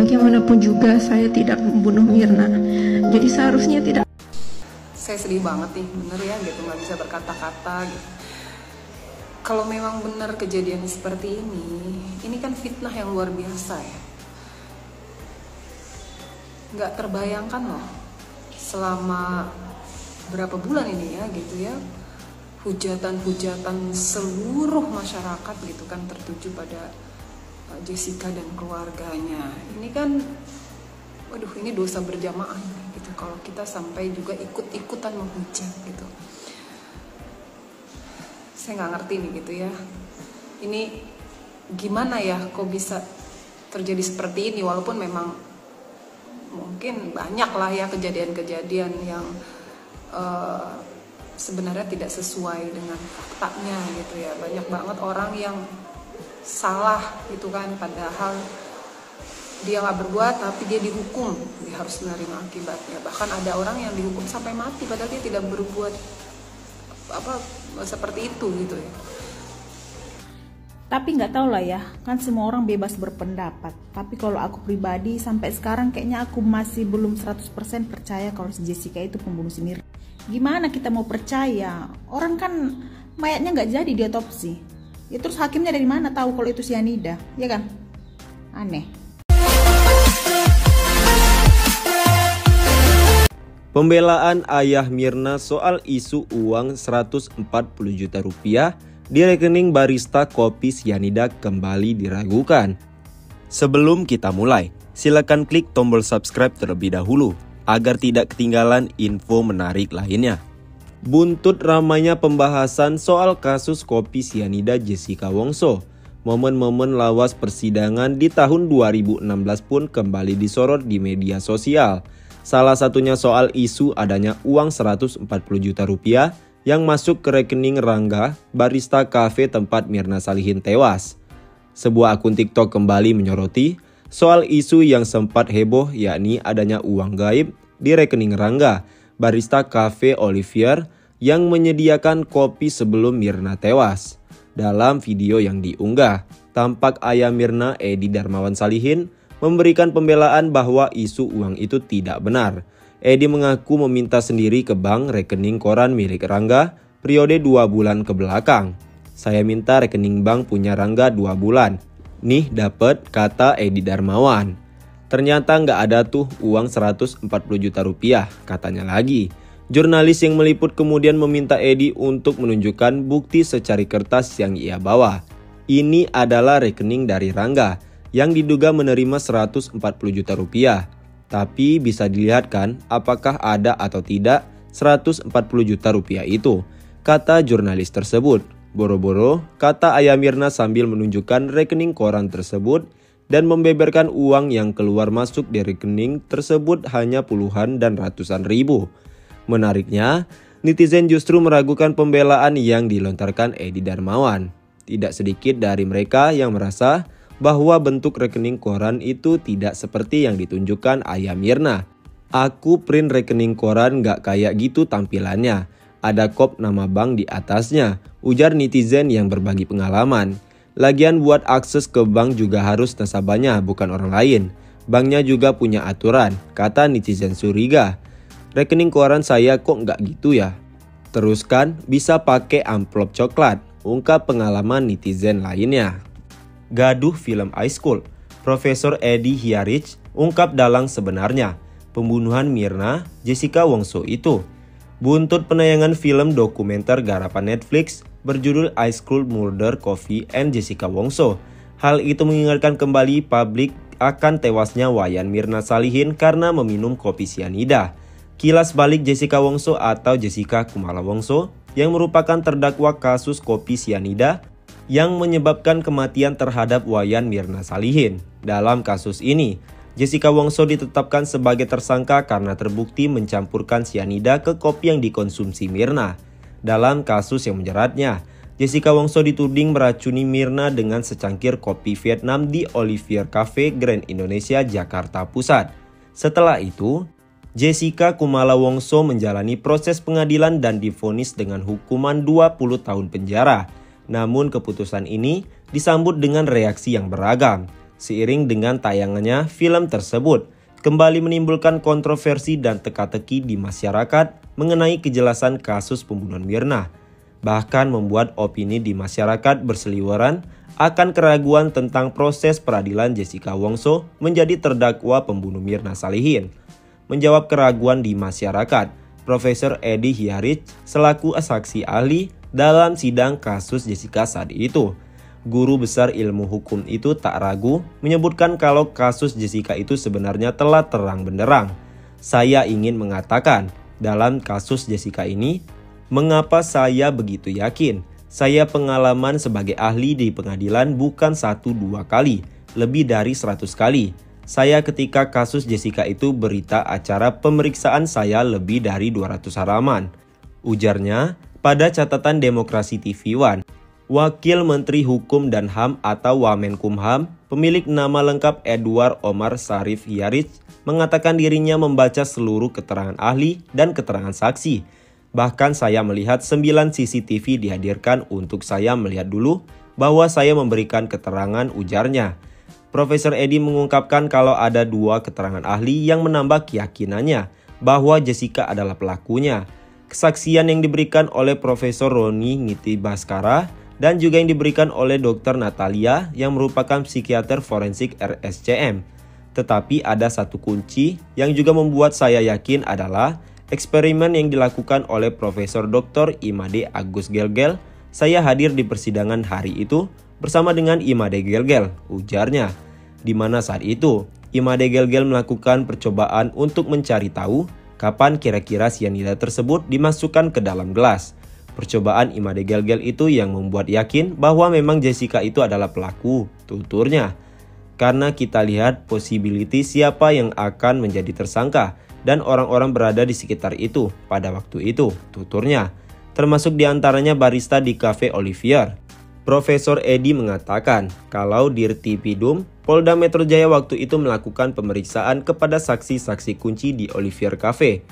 Bagaimanapun juga saya tidak membunuh Mirna. Jadi seharusnya tidak. Saya sedih banget nih, bener ya gitu, nggak bisa berkata-kata gitu. Kalau memang benar kejadian seperti ini kan fitnah yang luar biasa ya. Nggak terbayangkan loh, selama berapa bulan ini ya gitu ya, hujatan-hujatan seluruh masyarakat gitu kan tertuju pada Jessica dan keluarganya. Ini kan, waduh, ini dosa berjamaah gitu kalau kita sampai juga ikut-ikutan menghujat gitu. Saya nggak ngerti nih gitu ya, ini gimana ya kok bisa terjadi seperti ini, walaupun memang mungkin banyak lah ya kejadian-kejadian yang sebenarnya tidak sesuai dengan faktanya gitu ya. Banyak banget orang yang salah gitu kan, padahal dia nggak berbuat tapi dia dihukum, dia harus menerima akibatnya. Bahkan ada orang yang dihukum sampai mati padahal dia tidak berbuat seperti itu gitu ya. Tapi nggak tahu lah ya, kan semua orang bebas berpendapat. Tapi kalau aku pribadi sampai sekarang kayaknya aku masih belum 100% percaya kalau si Jessica itu pembunuh si Mirna. Gimana kita mau percaya? Orang kan mayatnya nggak jadi diotopsi. Ya terus hakimnya dari mana tahu kalau itu cyanida, ya kan? Aneh. Pembelaan ayah Mirna soal isu uang 140 juta rupiah di rekening barista kopi cyanida kembali diragukan. Sebelum kita mulai, silakan klik tombol subscribe terlebih dahulu agar tidak ketinggalan info menarik lainnya. Buntut ramainya pembahasan soal kasus kopi cyanida Jessica Wongso, momen-momen lawas persidangan di tahun 2016 pun kembali disorot di media sosial. Salah satunya soal isu adanya uang 140 juta rupiah yang masuk ke rekening Rangga, barista kafe tempat Mirna Salihin tewas. Sebuah akun TikTok kembali menyoroti soal isu yang sempat heboh, yakni adanya uang gaib di rekening Rangga, barista kafe Olivier yang menyediakan kopi sebelum Mirna tewas. Dalam video yang diunggah, tampak ayah Mirna, Edi Darmawan Salihin, memberikan pembelaan bahwa isu uang itu tidak benar. Edi mengaku meminta sendiri ke bank rekening koran milik Rangga periode 2 bulan ke belakang. Saya minta rekening bank punya Rangga 2 bulan. Nih dapet, kata Edi Darmawan. Ternyata nggak ada tuh uang 140 juta rupiah, katanya lagi. Jurnalis yang meliput kemudian meminta Edi untuk menunjukkan bukti secari kertas yang ia bawa. Ini adalah rekening dari Rangga yang diduga menerima 140 juta rupiah. Tapi bisa dilihat kan apakah ada atau tidak 140 juta rupiah itu, kata jurnalis tersebut. Boro-boro, kata ayah Mirna sambil menunjukkan rekening koran tersebut dan membeberkan uang yang keluar masuk di rekening tersebut hanya puluhan dan ratusan ribu. Menariknya, netizen justru meragukan pembelaan yang dilontarkan Edi Darmawan. Tidak sedikit dari mereka yang merasa bahwa bentuk rekening koran itu tidak seperti yang ditunjukkan ayah Mirna. Aku print rekening koran gak kayak gitu tampilannya. Ada kop nama bank di atasnya, ujar netizen yang berbagi pengalaman. Lagian buat akses ke bank juga harus nasabahnya bukan orang lain. Banknya juga punya aturan, kata netizen curiga. Rekening koran saya kok gak gitu ya? Terus kan bisa pakai amplop coklat, ungkap pengalaman netizen lainnya. Gaduh film High School, Profesor Edi Hiarich ungkap dalang sebenarnya pembunuhan Mirna Jessica Wongso itu. Buntut penayangan film dokumenter garapan Netflix berjudul High School Murder Coffee and Jessica Wongso. Hal itu mengingatkan kembali publik akan tewasnya Wayan Mirna Salihin karena meminum kopi cyanida. Kilas balik Jessica Wongso atau Jessica Kumala Wongso yang merupakan terdakwa kasus kopi cyanida yang menyebabkan kematian terhadap Wayan Mirna Salihin. Dalam kasus ini, Jessica Wongso ditetapkan sebagai tersangka karena terbukti mencampurkan cyanida ke kopi yang dikonsumsi Mirna. Dalam kasus yang menjeratnya, Jessica Wongso dituding meracuni Mirna dengan secangkir kopi Vietnam di Olivier Cafe Grand Indonesia, Jakarta Pusat. Setelah itu, Jessica Kumala Wongso menjalani proses pengadilan dan divonis dengan hukuman 20 tahun penjara. Namun keputusan ini disambut dengan reaksi yang beragam. Seiring dengan tayangannya film tersebut, kembali menimbulkan kontroversi dan teka-teki di masyarakat mengenai kejelasan kasus pembunuhan Mirna. Bahkan membuat opini di masyarakat berseliweran akan keraguan tentang proses peradilan Jessica Wongso menjadi terdakwa pembunuh Mirna Salihin. Menjawab keraguan di masyarakat, Profesor Edi Hiarich selaku saksi ahli dalam sidang kasus Jessica saat itu. Guru besar ilmu hukum itu tak ragu menyebutkan kalau kasus Jessica itu sebenarnya telah terang benderang. Saya ingin mengatakan, dalam kasus Jessica ini, mengapa saya begitu yakin? Saya pengalaman sebagai ahli di pengadilan bukan 1-2 kali, lebih dari 100 kali. Saya ketika kasus Jessica itu berita acara pemeriksaan saya lebih dari 200 halaman. Ujarnya pada catatan Demokrasi TV One. Wakil Menteri Hukum dan HAM atau Wamenkumham, pemilik nama lengkap Edward Omar Sharif Hiarich, mengatakan dirinya membaca seluruh keterangan ahli dan keterangan saksi. Bahkan saya melihat 9 CCTV dihadirkan untuk saya melihat dulu bahwa saya memberikan keterangan, ujarnya. Profesor Edi mengungkapkan kalau ada 2 keterangan ahli yang menambah keyakinannya bahwa Jessica adalah pelakunya. Kesaksian yang diberikan oleh Profesor Roni Ngiti Baskara dan juga yang diberikan oleh Dr. Natalia yang merupakan psikiater forensik RSCM. Tetapi ada satu kunci yang juga membuat saya yakin adalah eksperimen yang dilakukan oleh Profesor Dr. Imade Agus Gelgel. Saya hadir di persidangan hari itu bersama dengan Imade Gelgel, ujarnya. Di mana saat itu, Imade Gelgel melakukan percobaan untuk mencari tahu kapan kira-kira sianida tersebut dimasukkan ke dalam gelas. Percobaan Imade Gelgel itu yang membuat yakin bahwa memang Jessica itu adalah pelaku, tuturnya. Karena kita lihat possibility siapa yang akan menjadi tersangka dan orang-orang berada di sekitar itu pada waktu itu, tuturnya. Termasuk diantaranya barista di Cafe Olivier. Profesor Edi mengatakan kalau Dirtipidum Polda Metro Jaya waktu itu melakukan pemeriksaan kepada saksi-saksi kunci di Olivier Cafe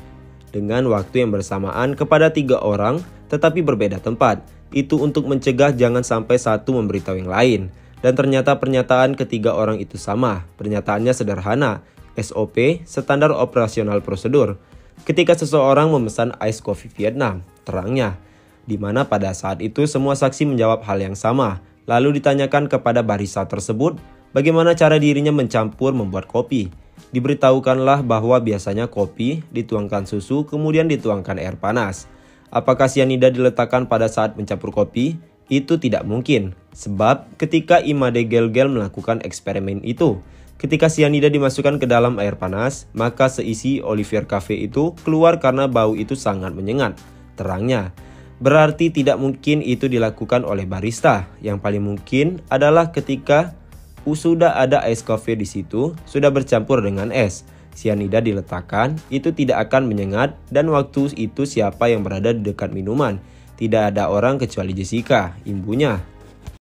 dengan waktu yang bersamaan kepada 3 orang tetapi berbeda tempat. Itu untuk mencegah jangan sampai satu memberitahu yang lain. Dan ternyata pernyataan ketiga orang itu sama. Pernyataannya sederhana, SOP, standar operasional prosedur. Ketika seseorang memesan ice coffee Vietnam, terangnya. Di mana pada saat itu semua saksi menjawab hal yang sama. Lalu ditanyakan kepada barista tersebut bagaimana cara dirinya mencampur membuat kopi. Diberitahukanlah bahwa biasanya kopi dituangkan susu kemudian dituangkan air panas. Apakah sianida diletakkan pada saat mencampur kopi? Itu tidak mungkin. Sebab ketika Imade Gelgel melakukan eksperimen itu, ketika sianida dimasukkan ke dalam air panas, maka seisi Olivier Cafe itu keluar karena bau itu sangat menyengat, terangnya. Berarti tidak mungkin itu dilakukan oleh barista. Yang paling mungkin adalah ketika sudah ada ice coffee di situ, sudah bercampur dengan es. Sianida diletakkan, itu tidak akan menyengat dan waktu itu siapa yang berada di dekat minuman? Tidak ada orang kecuali Jessica, ibunya,